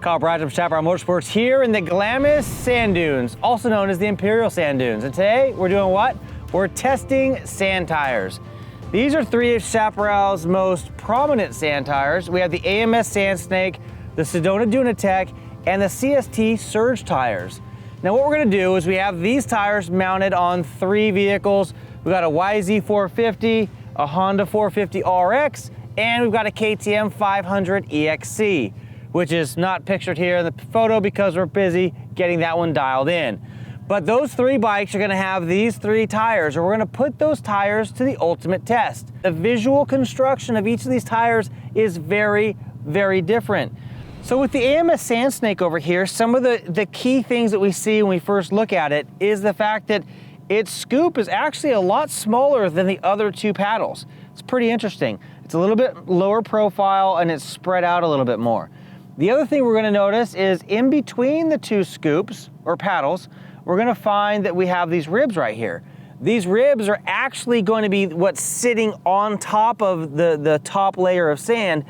Kyle Bradford from Chaparral Motorsports here in the Glamis sand dunes, also known as the Imperial sand dunes. And today we're doing what? We're testing sand tires. These are three of Chaparral's most prominent sand tires. We have the AMS Sandsnake, the Sedona Dunatik, and the CST Surge tires. Now what we're gonna do is we have these tires mounted on three vehicles. We've got a YZ450, a Honda 450 RX, and we've got a KTM 500 EXC, which is not pictured here in the photo because we're busy getting that one dialed in. But those three bikes are gonna have these three tires, or we're gonna put those tires to the ultimate test. The visual construction of each of these tires is very, very different. So with the AMS Sandsnake over here, some of the key things that we see when we first look at it is the fact that its scoop is actually a lot smaller than the other two paddles. It's pretty interesting. It's a little bit lower profile and it's spread out a little bit more. The other thing we're gonna notice is in between the two scoops or paddles, we're gonna find that we have these ribs right here. These ribs are actually going to be what's sitting on top of the top layer of sand,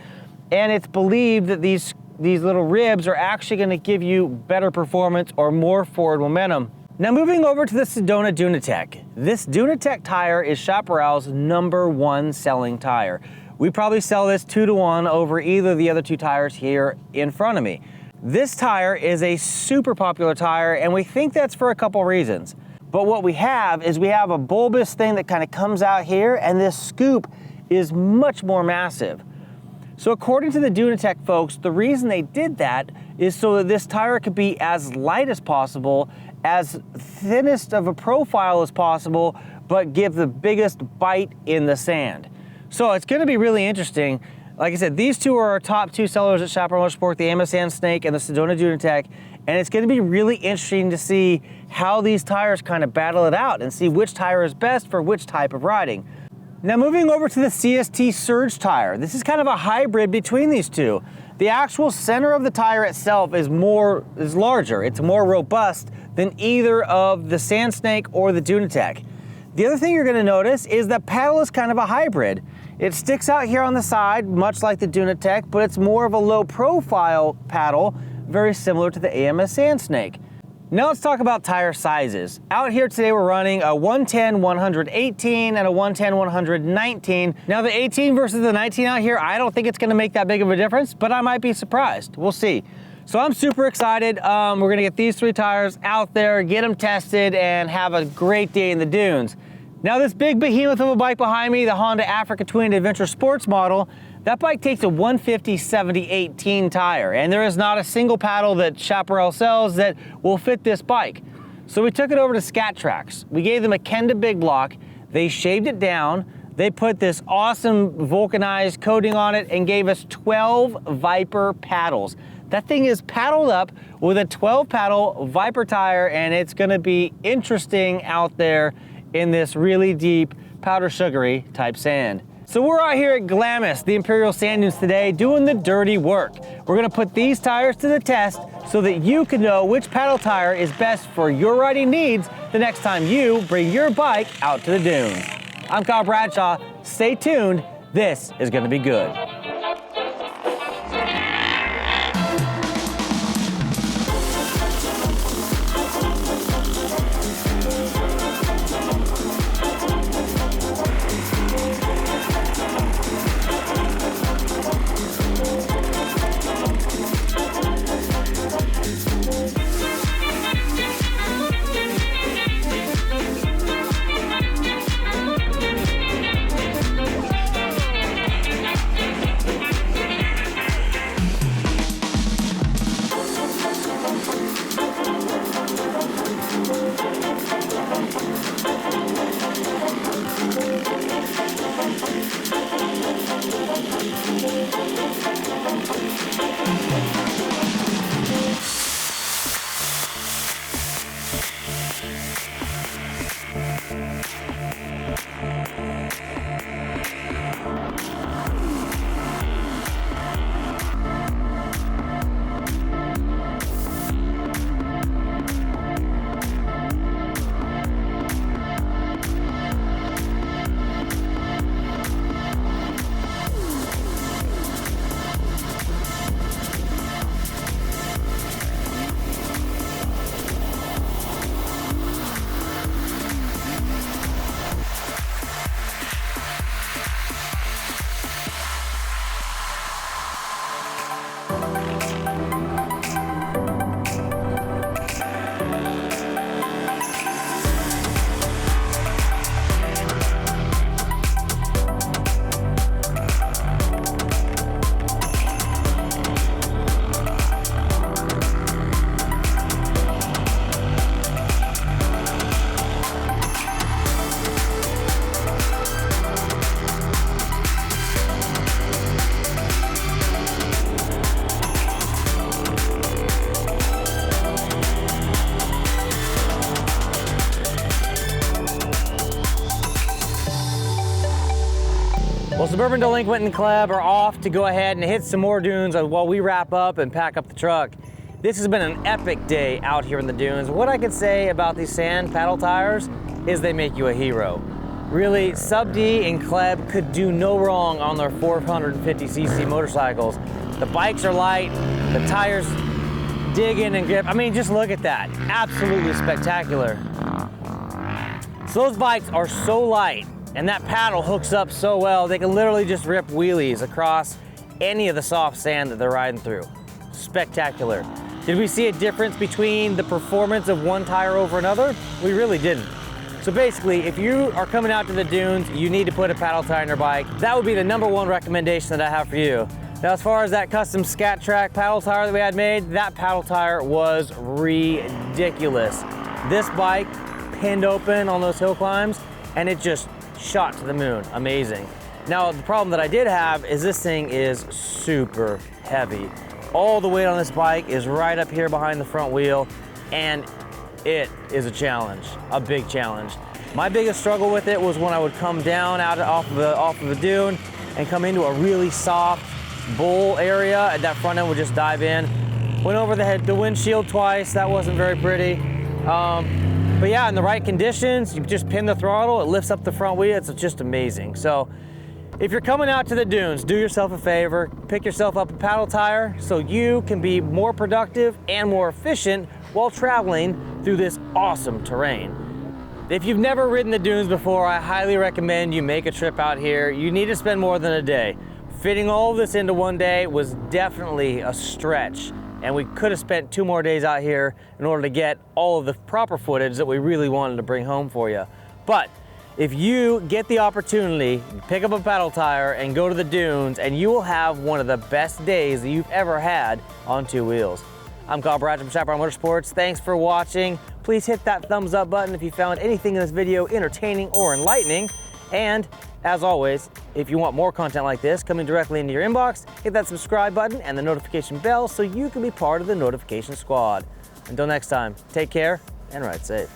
and it's believed that these little ribs are actually gonna give you better performance or more forward momentum. Now moving over to the Sedona Dunatik. This Dunatik tire is Chaparral's #1 selling tire. We probably sell this 2-to-1 over either of the other two tires here in front of me. This tire is a super popular tire, and we think that's for a couple reasons. But what we have is we have a bulbous thing that kind of comes out here, and this scoop is much more massive. So according to the Dunatik folks, the reason they did that is so that this tire could be as light as possible, as thinnest of a profile as possible, but give the biggest bite in the sand. So it's gonna be really interesting. Like I said, these two are our top two sellers at Chaparral Motorsports, the AMS Sandsnake and the Sedona Dunatik, and it's gonna be really interesting to see how these tires kind of battle it out and see which tire is best for which type of riding. Now moving over to the CST Surge tire. This is kind of a hybrid between these two. The actual center of the tire itself is larger. It's more robust than either of the Sandsnake or the Dunatik. The other thing you're gonna notice is the paddle is kind of a hybrid. It sticks out here on the side, much like the Dunatik, but it's more of a low profile paddle, very similar to the AMS Sandsnake. Now let's talk about tire sizes. Out here today we're running a 110-118 and a 110-119. Now the 18 versus the 19 out here, I don't think it's gonna make that big of a difference, but I might be surprised. We'll see. So I'm super excited. We're gonna get these three tires out there, get them tested, and have a great day in the dunes. Now this big behemoth of a bike behind me, the Honda Africa Twin Adventure Sports model, that bike takes a 150/70/18 tire, and there is not a single paddle that Chaparral sells that will fit this bike. So we took it over to Scat Tracks. We gave them a Kenda Big Block. They shaved it down. They put this awesome vulcanized coating on it and gave us 12 Viper paddles. That thing is paddled up with a 12 paddle Viper tire, and it's gonna be interesting out there in this really deep, powder sugary type sand. So we're out here at Glamis, the Imperial sand dunes today, doing the dirty work. We're gonna put these tires to the test so that you can know which paddle tire is best for your riding needs the next time you bring your bike out to the dunes. I'm Kyle Bradshaw. Stay tuned. This is gonna be good. Suburban Delinquent and TheKLEB are off to go ahead and hit some more dunes while we wrap up and pack up the truck. This has been an epic day out here in the dunes. What I could say about these sand paddle tires is they make you a hero. Really, Sub D and TheKLEB could do no wrong on their 450cc motorcycles. The bikes are light, the tires dig in and grip. I mean, just look at that. Absolutely spectacular. So those bikes are so light, and that paddle hooks up so well, they can literally just rip wheelies across any of the soft sand that they're riding through. Spectacular. Did we see a difference between the performance of one tire over another? We really didn't. So basically, if you are coming out to the dunes, you need to put a paddle tire on your bike. That would be the #1 recommendation that I have for you. Now, as far as that custom Scat Track paddle tire that we had made, that paddle tire was ridiculous. This bike pinned open on those hill climbs, and it just shot to the moon. Amazing. Now, the problem that I did have is this thing is super heavy. All the weight on this bike is right up here behind the front wheel, and it is a challenge, a big challenge. My biggest struggle with it was when I would come down off of the dune and come into a really soft bowl area, and that front end would just dive in. Went over the windshield twice, that wasn't very pretty. But yeah, in the right conditions, you just pin the throttle, it lifts up the front wheel, it's just amazing. So if you're coming out to the dunes, do yourself a favor, pick yourself up a paddle tire so you can be more productive and more efficient while traveling through this awesome terrain. If you've never ridden the dunes before, I highly recommend you make a trip out here. You need to spend more than a day. Fitting all of this into one day was definitely a stretch, and we could have spent 2 more days out here in order to get all of the proper footage that we really wanted to bring home for you. But if you get the opportunity, pick up a paddle tire and go to the dunes, and you will have one of the best days that you've ever had on 2 wheels. I'm Kyle Bradford from Chaparral Motorsports. Thanks for watching. Please hit that thumbs up button if you found anything in this video entertaining or enlightening. And as always, if you want more content like this coming directly into your inbox, hit that subscribe button and the notification bell so you can be part of the notification squad. Until next time, take care and ride safe.